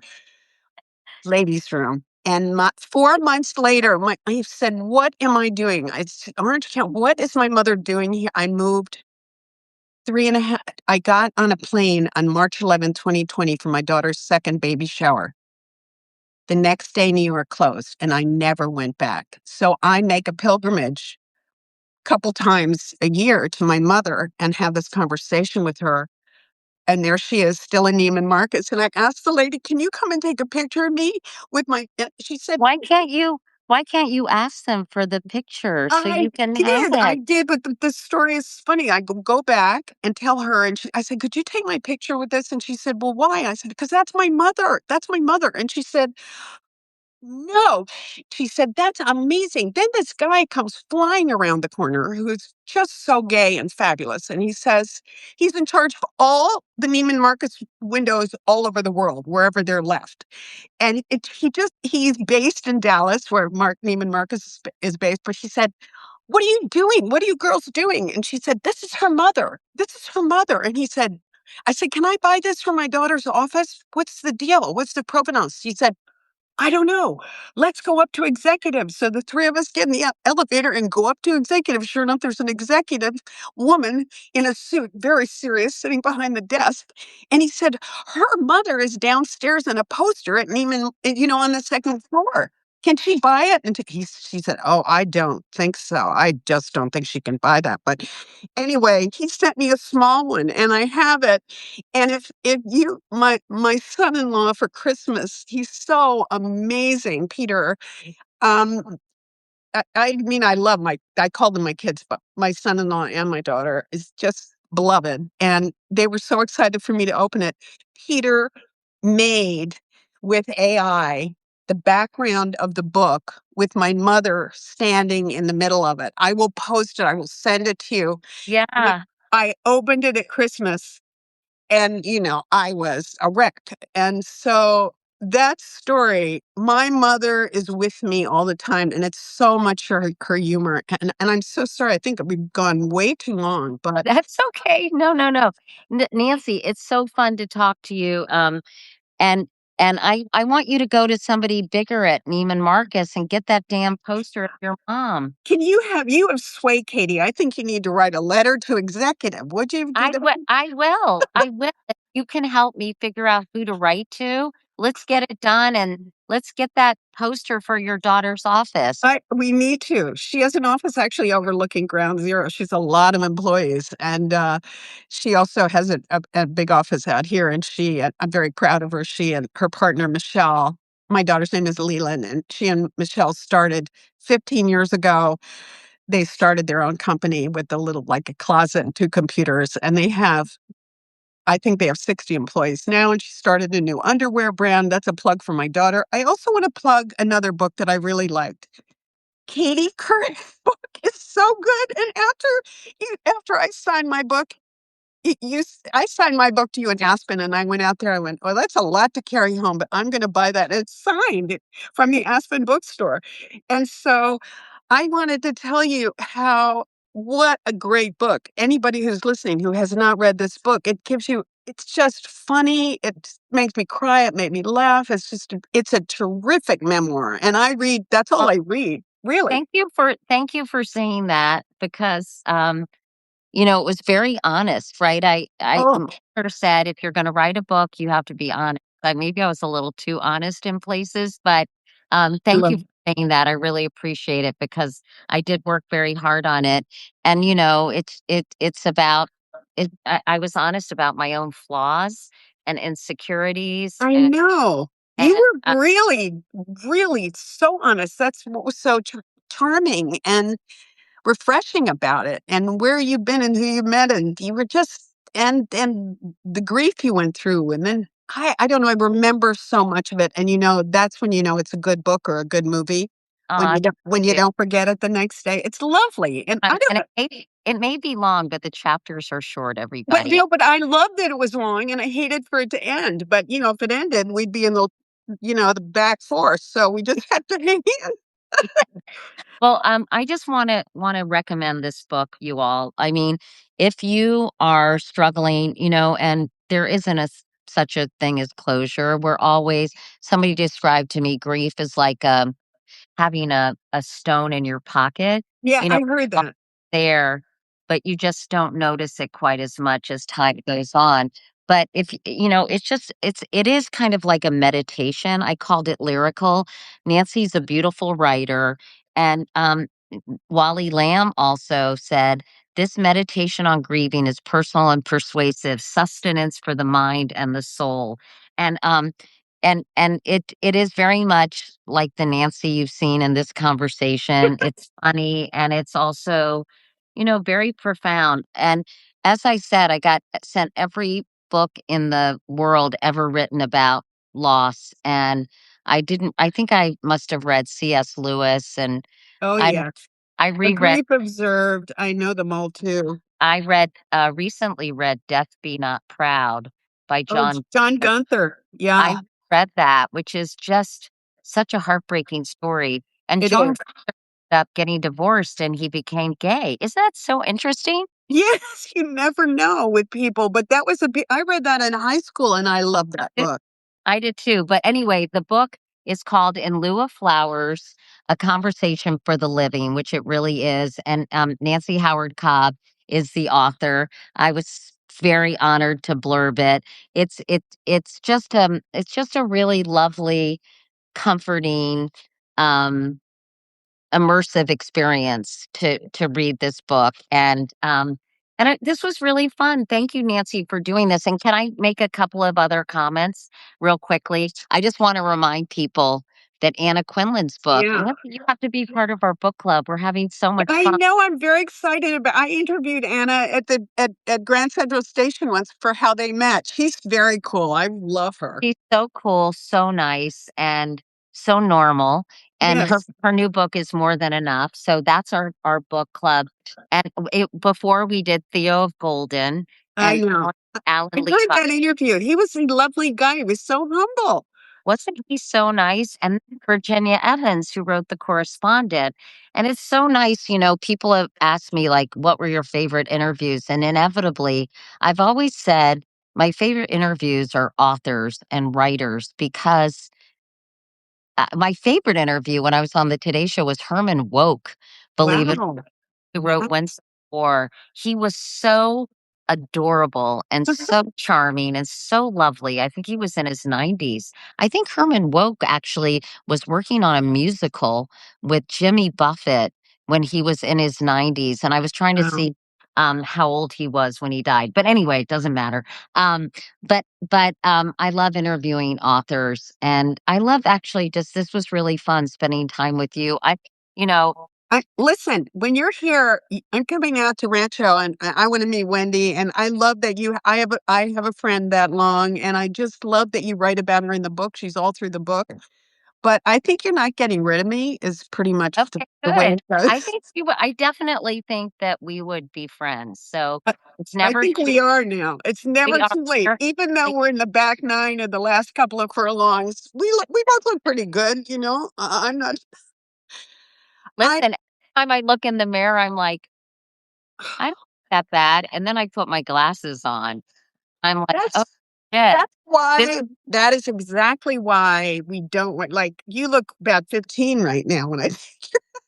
ladies' room. And 4 months later, I said, "What am I doing?" I said, "Orange County, what is my mother doing here?" I moved 3.5. I got on a plane on March 11th, 2020 for my daughter's second baby shower. The next day, New York closed, and I never went back. So I make a pilgrimage couple times a year to my mother and have this conversation with her. And there she is, still in Neiman Marcus. And I asked the lady, "Can you come and take a picture of me with my?" She said, Why can't you ask them for the picture so you can have I it? did, but the story is funny. I go back and tell her, and I said, "Could you take my picture with this?" And she said, "Well, why?" I said, "Because that's my mother. That's my mother." And she said, "No." She said, "That's amazing." Then this guy comes flying around the corner who's just so gay and fabulous. And he says he's in charge of all the Neiman Marcus windows all over the world, wherever they're left. And he's based in Dallas, where Mark Neiman Marcus is based. But she said, "What are you doing? What are you girls doing?" And she said, "This is her mother. This is her mother." And he said, I said, "Can I buy this for my daughter's office? What's the deal? What's the provenance?" She said, "I don't know. Let's go up to executive." So the three of us get in the elevator and go up to executive. Sure enough, there's an executive woman in a suit, very serious, sitting behind the desk. And he said, "Her mother is downstairs in a poster at Neiman, on the second floor. Can she buy it?" And she said, "Oh, I don't think so. I just don't think she can buy that." But anyway, he sent me a small one and I have it. And if you my son-in-law for Christmas, he's so amazing, Peter. Um, I mean, I call them my kids, but my son-in-law and my daughter is just beloved. And they were so excited for me to open it. Peter made with AI the background of the book with my mother standing in the middle of it. I will post it. I will send it to you. But Yeah. I opened it at Christmas and, I was a wreck. And so that story, my mother is with me all the time, and it's so much her humor, and I'm so sorry, I think we've gone way too long, but That's okay. No, no, no. Nancy, it's so fun to talk to you. And I want you to go to somebody bigger at Neiman Marcus and get that damn poster of your mom. you have sway, Katie. I think you need to write a letter to executive. Would you do that? I will. I will. If you can help me figure out who to write to, let's get it done and let's get that poster for your daughter's office. We need to. She has an office actually overlooking Ground Zero. She's a lot of employees, and she also has a big office out here. And I'm very proud of her. She and her partner Michelle. My daughter's name is Leland, and she and Michelle started 15 years ago. They started their own company with like a closet and two computers, and I think they have 60 employees now, and she started a new underwear brand. That's a plug for my daughter. I also want to plug another book that I really liked. Katie Couric's book is so good, and after I signed my book, I signed my book to you in Aspen, and I went out there, I went, "Oh, that's a lot to carry home, but I'm gonna buy that," and it's signed from the Aspen bookstore, and so I wanted to tell you what a great book. Anybody who's listening who has not read this book, it's just funny, it makes me cry, it made me laugh, it's a terrific memoir, and that's all Well, I read, really. thank you for saying that because it was very honest, right? I Oh, sort of said if you're going to write a book, you have to be honest. Maybe I was a little too honest in places, but I thank you love for saying that. I really appreciate it because I did work very hard on it, and it's about it. I was honest about my own flaws and insecurities, I and know. You and were really, really so honest. That's what was so charming and refreshing about it, and where you've been and who you met, and you were just and the grief you went through, and then I don't know, I remember so much of it, and that's when you know it's a good book or a good movie, uh, when you don't forget it the next day. It's lovely, and I and don't it may be long, but the chapters are short. but, Everybody. but I loved that it was long, and I hated for it to end, but, if it ended, we'd be in the back force, so we just had to hang in. Well, I just wanna recommend this book, you all. I mean, if you are struggling, and there isn't such a thing as closure. We're always somebody described to me grief is like having a stone in your pocket. Yeah, You know, I heard that. there, but you just don't notice it quite as much as time goes on. But if it is kind of like a meditation. I called it lyrical. Nancy's a beautiful writer, and Wally Lamb also said this meditation on grieving is personal and persuasive, sustenance for the mind and the soul. And it is very much like the Nancy you've seen in this conversation. It's funny and it's also, very profound. And as I said, I got sent every book in the world ever written about loss. And I think I must have read C.S. Lewis and Oh, I yeah. I A reread grief observed, I know them all too. I read recently read Death Be Not Proud by Oh, John. John Gunther. I Yeah, read that, which is just such a heartbreaking story. And it John is. ended up getting divorced and he became gay. Isn't that so interesting? Yes, you never know with people, but I read that in high school and I love that It- book. I did too. But anyway, the book is called In Lieu of Flowers, A Conversation for the Living, which it really is. And Nancy Howard Cobb is the author. I was very honored to blurb it. It's just a really lovely, comforting, um, immersive experience to read this book. This was really fun. Thank you, Nancy, for doing this. And can I make a couple of other comments real quickly? I just want to remind people that Anna Quinlan's book, Yeah. you have to be part of our book club. We're having so much I fun. know, I'm very excited I interviewed Anna at Grand Central Station once for how they met. She's very cool. I love her. She's so cool, so nice, and so normal. And her Yes, her new book is More Than Enough. So that's our book club. And before we did Theo of Golden I and know. Alan I Lee. heard that interview. He was a lovely guy. He was so humble. wasn't he so nice? And Virginia Evans, who wrote The Correspondent. And it's so nice, people have asked me, like, what were your favorite interviews? And inevitably, I've always said my favorite interviews are authors and writers because my favorite interview when I was on the Today Show was Herman Wouk, believe it, Wow. who wrote Wow. Wednesday War. He was so adorable and so charming and so lovely. I think he was in his 90s. I think Herman Wouk actually was working on a musical with Jimmy Buffett when he was in his 90s. And I was trying to Wow. see how old he was when he died. But anyway, it doesn't matter. But I love interviewing authors, and I love actually just this was really fun spending time with you. You know, Listen, when you're here, I'm coming out to Rancho, and I want to meet Wendy. And I love that I have a friend that long, and I just love that you write about her in the book. She's all through the book. But I think you're not getting rid of me. Is pretty much okay, the way good. it goes. I think I definitely think that we would be friends. So I it's I never think too we are now. It's we never are. too late. Sure. Even though we're in the back nine of the last couple of furlongs, we both look pretty good. I'm not. I Listen, every time I look in the mirror, I'm like, I don't look that bad, and then I put my glasses on. I'm like, oh that's shit, That's this why that is exactly why we don't want, like, you look about 15 right now when I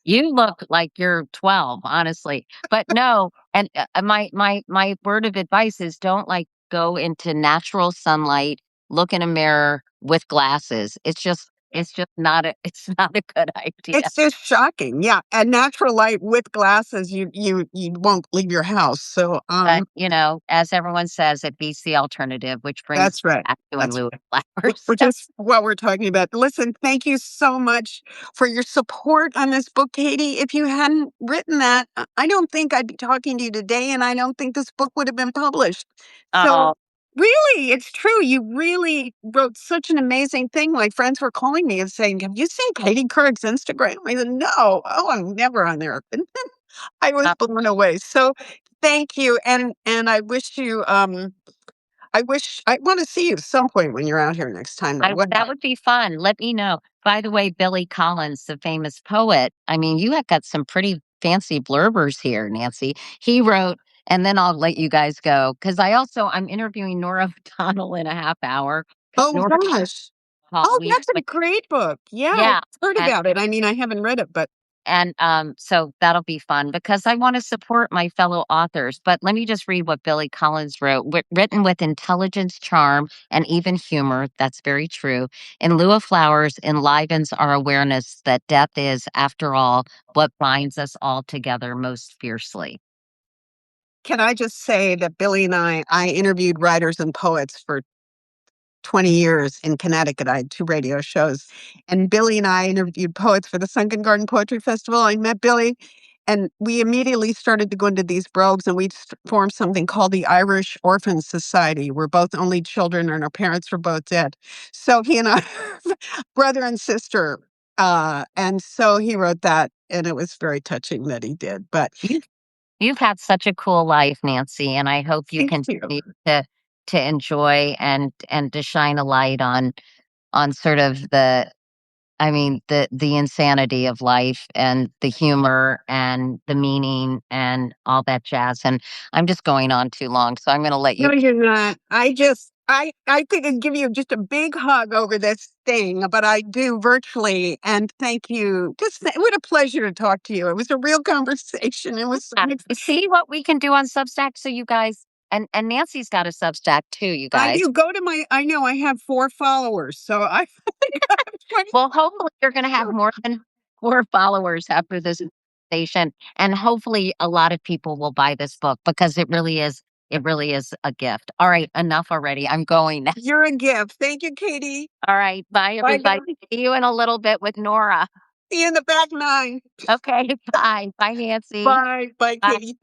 you look like you're 12, honestly. But no, and my word of advice is don't like go into natural sunlight, look in a mirror with glasses. It's just not a it's not a good idea. it's just shocking. Yeah, at natural light with glasses, you won't leave your house. So, But as everyone says, it beats the alternative, which brings that's right. back to in That's lieu of Wh flowers. which is what we're talking about. Listen, thank you so much for your support on this book, Katie. If you hadn't written that, I don't think I'd be talking to you today, and I don't think this book would have been published. So, Oh, really, it's true. You really wrote such an amazing thing. My friends were calling me and saying, "Have you seen Katie Couric's Instagram?" I said, "No. Oh, I'm never on there." And I was uh, blown away. So, thank you, and I wanna see you at some point when you're out here next time, though. that would be fun. Let me know. By the way, Billy Collins, the famous poet, I mean, you have got some pretty fancy blurbers here, Nancy. He wrote, and then I'll let you guys go because I'm interviewing Nora O'Donnell in a half hour. Oh Nora gosh. called Oh, we that's a great book. Yeah, I've yeah, heard and about it. I mean, I haven't read it, but so that'll be fun because I want to support my fellow authors. But let me just read what Billy Collins wrote. Written with intelligence, charm, and even humor. That's very true. In lieu of flowers, enlivens our awareness that death is, after all, what binds us all together most fiercely. can I just say that Billy and I interviewed writers and poets for 20 years in Connecticut. I had 2 radio shows, and Billy and I interviewed poets for the Sunken Garden Poetry Festival. I met Billy, and we immediately started to go into these brogues, and we formed something called the Irish Orphan Society. We're both only children, and our parents were both dead. So he and I are brother and sister, and so he wrote that, and it was very touching that he did, but You've you've had such a cool life, Nancy, and I hope you thank you. continue to enjoy and to shine a light on sort of the insanity of life and the humor and the meaning and all that jazz. And I'm just going on too long, so I'm going to let you. No, you're not. I think I'd give you just a big hug over this thing, but I do virtually. And thank you. What a pleasure to talk to you. It was a real conversation. It was. You see what we can do on Substack, so you guys and Nancy's got a Substack too, you I guys. do go to I know I have 4 followers, so I think I have 20. Well, hopefully you're going to have more than 4 followers after this station, and hopefully a lot of people will buy this book because it really is a gift. All right, enough already. I'm going now. You're a gift. Thank you, Katie. All right, bye Bye, everybody. guys. See you in a little bit with Nora. See you in the back nine. Okay, bye. Bye, Nancy. Bye. Bye, Bye. Katie.